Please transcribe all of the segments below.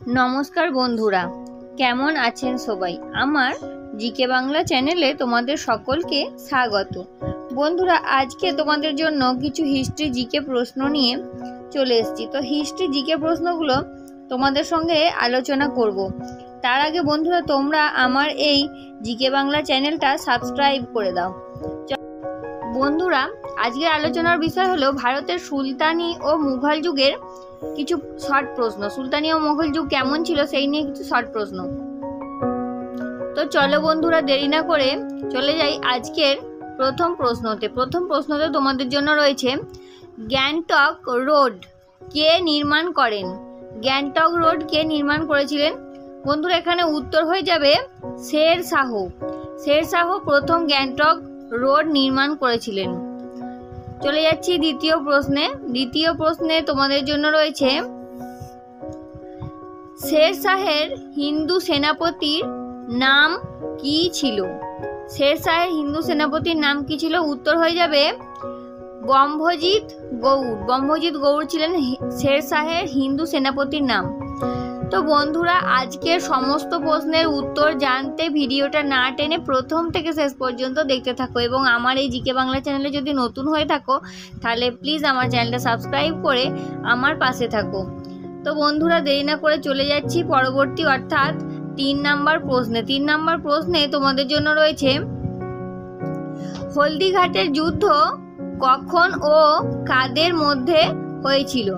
নমস্কার বন্ধুরা, কেমন আছেন সবাই? আমার জিকে বাংলা চ্যানেলে তোমাদের সকলকে স্বাগত। বন্ধুরা, আজকে তোমাদের জন্য কিছু হিস্ট্রি জিকে প্রশ্ন নিয়ে চলে এসেছি। তো হিস্ট্রি জিকে প্রশ্নগুলো তোমাদের সঙ্গে আলোচনা করব। তার আগে বন্ধুরা, তোমরা আমার এই জিকে বাংলা চ্যানেলটা সাবস্ক্রাইব করে দাও। বন্ধুরা, আজকের আলোচনার বিষয় হলো ভারতের সুলতানি ও মুঘল যুগের কিছু শর্ট প্রশ্ন। সুলতানি ও মুঘল যুগ কেমন ছিল সেই নিয়ে কিছু শর্ট প্রশ্ন। তো চলো বন্ধুরা, দেরি না করে চলে যাই আজকের প্রথম প্রশ্নতে তোমাদের জন্য রয়েছে, গ্যাংটক রোড কে নির্মাণ করেন? গ্যাংটক রোড কে নির্মাণ করেছিলেন? বন্ধুরা, এখানে উত্তর হয়ে যাবে শের শাহ। শের শাহ প্রথম গ্যাংটক রোড নির্মাণ করেছিলেন। চলে যাচ্ছি দ্বিতীয় প্রশ্নে তোমাদের জন্য রয়েছে, শের শাহের হিন্দু সেনাপতির নাম কি ছিল? শের শাহের হিন্দু সেনাপতির নাম কি ছিল? উত্তর হয়ে যাবে ব্রহ্মজিৎ গৌড়। ব্রহ্মজিৎ গৌড় ছিলেন শের শাহের হিন্দু সেনাপতির নাম। তো বন্ধুরা, আজকের সমস্ত প্রশ্নের উত্তর জানতে ভিডিওটা না টেনে প্রথম থেকে শেষ পর্যন্ত দেখতে থাকো, এবং আমার এই জিকে বাংলা চ্যানেলে যদি নতুন হয়ে থাকো তাহলে প্লিজ আমার চ্যানেলটা সাবস্ক্রাইব করে আমার পাশে থাকো। তো বন্ধুরা, দেরি না করে চলে যাচ্ছি পরবর্তী অর্থাৎ 3 নম্বর প্রশ্নে তোমাদের জন্য রয়েছে, হলদিঘাটের যুদ্ধ কখন ও কাদের মধ্যে হয়েছিল?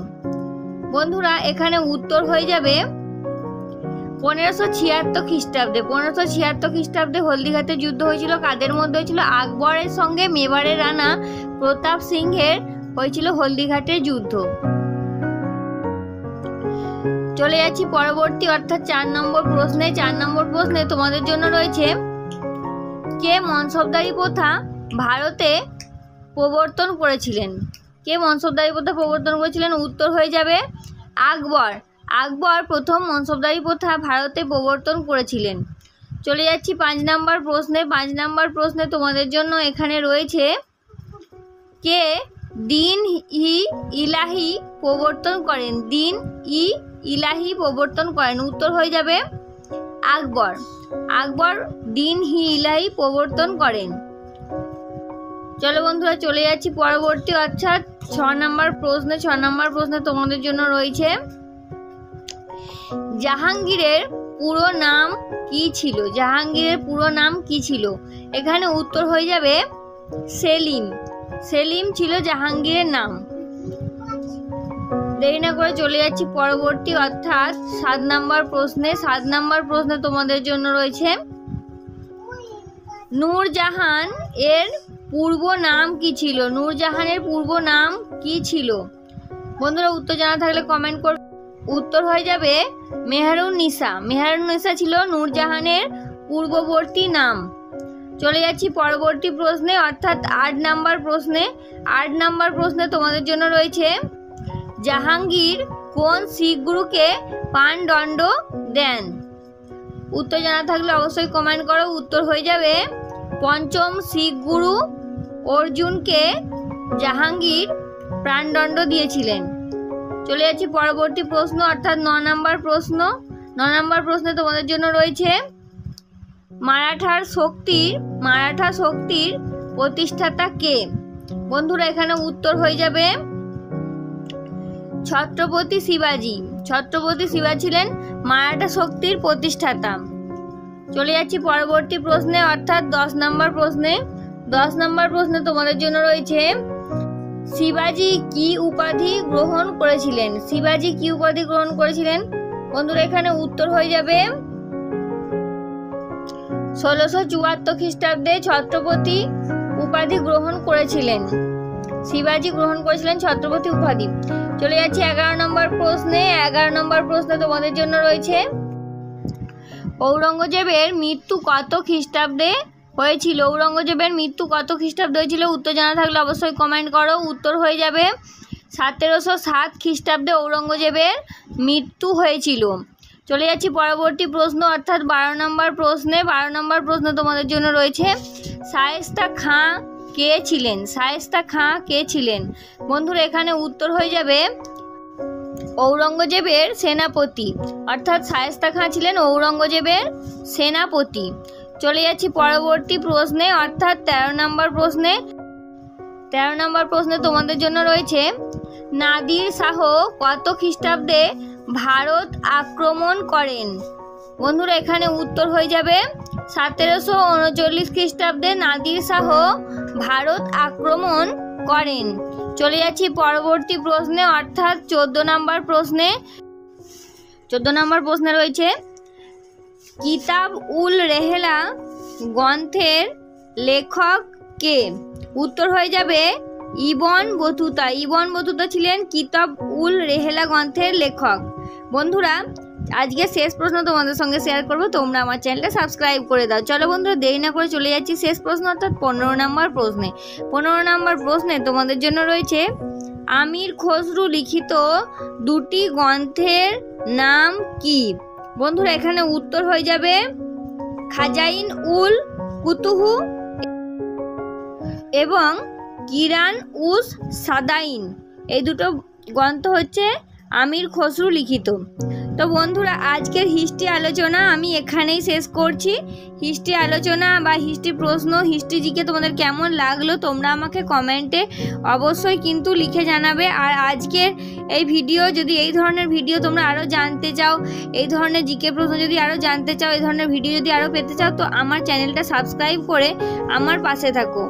বন্ধুরা, এখানে উত্তর হয়ে যাবে 1576 খ্রিস্টাব্দে। 1576 খ্রিস্টাব্দে হলদিঘাটের যুদ্ধ হয়েছিল। কাদের মধ্যে হয়েছিল? আকবরের সঙ্গে মেবারের রানা প্রতাপ সিংহের হয়েছিল হলদিঘাটের যুদ্ধ। চলে যাচ্ছি পরবর্তী অর্থাৎ 4 নম্বর প্রশ্নে তোমাদের জন্য রয়েছে, কে মনসবদারি প্রথা ভারতে প্রবর্তন করেছিলেন? কে মনসবদারি প্রথা প্রবর্তন করেছিলেন? উত্তর হয়ে যাবে আকবর। আকবর প্রথম মনসবদারি প্রথা ভারতে প্রবর্তন করেছিলেন। চলে যাচ্ছি 5 নম্বর প্রশ্নে তোমাদের জন্য এখানে রয়েছে, কে দিন ই ইলাহি প্রবর্তন করেন? দিন ই ইলাহি প্রবর্তন করেন। উত্তর হয়ে যাবে আকবর। আকবর দিন ই ইলাহি প্রবর্তন করেন। চলো বন্ধুরা, চলে যাচ্ছি পরবর্তী অর্থাৎ 6 নম্বর প্রশ্নে তোমাদের জন্য রয়েছে, জাহাঙ্গীরের পুরো নাম কি ছিল? জাহাঙ্গীরের পুরো নাম কি ছিল? এখানে উত্তর হয়ে যাবে সেলিম। সেলিম ছিল জাহাঙ্গীরের নাম। দেরি না করে চলে যাচ্ছি পরবর্তী অর্থাৎ 7 নম্বর প্রশ্নে তোমাদের জন্য রয়েছে, নূরজাহান এর পূর্ব নাম কি ছিল? নূরজাহানের পূর্ব নাম কি ছিল? বন্ধুরা, উত্তর জানা থাকলে কমেন্ট করবে। উত্তর হয়ে যাবে মেহেরুন্নিসা। মেহেরুন্নিসা ছিল নূরজাহানের পূর্ববর্তী নাম। চলে যাচ্ছি পরবর্তী প্রশ্নে অর্থাৎ 8 নম্বর প্রশ্নে তোমাদের জন্য রয়েছে, জাহাঙ্গীর কোন শিখ গুরুকে পাণদণ্ড দেন? উত্তর জানা থাকলে অবশ্যই কমেন্ট করো। উত্তর হয়ে যাবে পঞ্চম শিখ গুরু অর্জুনকে জাহাঙ্গীর প্রাণদণ্ড দিয়েছিলেন। চলে যাচ্ছি পরবর্তী প্রশ্ন অর্থাৎ 9 নম্বর প্রশ্নে তোমাদের জন্য রয়েছে, মারাঠা শক্তির প্রতিষ্ঠাতা কে? বন্ধুরা, এখানে উত্তর হয়ে যাবে ছত্রপতি শিবাজি। ছত্রপতি শিবাজি ছিলেন মারাঠা শক্তির প্রতিষ্ঠাতা। চলে যাচ্ছি পরবর্তী প্রশ্নে অর্থাৎ 10 নম্বর প্রশ্নে তোমাদের জন্য রয়েছে, শিবাজি কি উপাধি গ্রহণ করেছিলেন? শিবাজি কি উপাধি গ্রহণ করেছিলেন? বন্ধুরা, এখানে উত্তর হয়ে যাবে 1674 খ্রিস্টাব্দে ছত্রপতি উপাধি গ্রহণ করেছিলেন। শিবাজি গ্রহণ করেছিলেন ছত্রপতি উপাধি। চলে যাচ্ছি 11 নম্বর প্রশ্নে তোমাদের জন্য রয়েছে, ঔরঙ্গজেবের মৃত্যু কত খ্রিস্টাব্দে হয়েছিল? ঔরঙ্গজেবের মৃত্যু কত খ্রিস্টাব্দে হয়েছিল? উত্তর জানা থাকলে অবশ্যই কমেন্ট করো। উত্তর হয়ে যাবে 1707 খ্রিস্টাব্দে ঔরঙ্গজেবের মৃত্যু হয়েছিল। চলে যাচ্ছি পরবর্তী প্রশ্ন অর্থাৎ 12 নম্বর প্রশ্ন তোমাদের জন্য রয়েছে, শায়েস্তা খাঁ কে ছিলেন? শায়েস্তা খাঁ কে ছিলেন? বন্ধুরা, এখানে উত্তর হয়ে যাবে ঔরঙ্গজেবের সেনাপতি, অর্থাৎ শায়েস্তা খাঁ ছিলেন ঔরঙ্গজেবের সেনাপতি। চলে যাচ্ছি পরবর্তী প্রশ্নে, অর্থাৎ 13 নম্বর প্রশ্নে। 13 নম্বর প্রশ্নে তোমাদের জন্য রয়েছে, নাদির শাহ কত খ্রিস্টাব্দে ভারত আক্রমণ করেন? বন্ধুরা এখানে উত্তর হয়ে যাবে 1739 খ্রিস্টাব্দে নাদির শাহ ভারত আক্রমণ করেন। চলে যাচ্ছি পরবর্তী প্রশ্নে, অর্থাৎ 14 নম্বর প্রশ্নে। 14 নম্বর প্রশ্নে রয়েছে, কিতাব উল রেহলা গ্রন্থের লেখক কে? উত্তর হয়ে যাবে ইবন বতুতা। ইবন বতুতা ছিলেন কিতাব উল রেহলা গ্রন্থের লেখক। বন্ধুরা আজকে শেষ প্রশ্ন তোমাদের সঙ্গে শেয়ার করব, তোমরা আমার চ্যানেলটা সাবস্ক্রাইব করে দাও। চলো বন্ধুরা দেরি না করে চলে যাচ্ছি শেষ প্রশ্ন, অর্থাৎ 15 নম্বর প্রশ্নে। 15 নম্বর প্রশ্নে তোমাদের জন্য রয়েছে, আমির খসরু লিখিত দুটি গ্রন্থের নাম কি? বন্ধুরা এখানে উত্তর হয়ে যাবে খাজাইন উল কুতুহু এবং কিরান উস সাদাইন। এই দুটো গ্রন্থ হচ্ছে আমির খসরু লিখিত। তো বন্ধুরা আজকের হিস্ট্রি আলোচনা আমি এখানেই শেষ করছি। হিস্ট্রি আলোচনা বা হিস্ট্রি প্রশ্ন, হিস্ট্রি জিকে তোমাদের কেমন লাগলো তোমরা আমাকে কমেন্টে অবশ্যই কিন্তু লিখে জানাবে। আর আজকের এই ভিডিও, যদি এই ধরনের ভিডিও তোমরা আরও জানতে চাও, এই ধরনের জিকে প্রশ্ন যদি আরও জানতে চাও, এই ধরনের ভিডিও যদি আরও পেতে চাও, তো আমার চ্যানেলটা সাবস্ক্রাইব করে আমার পাশে থাকো।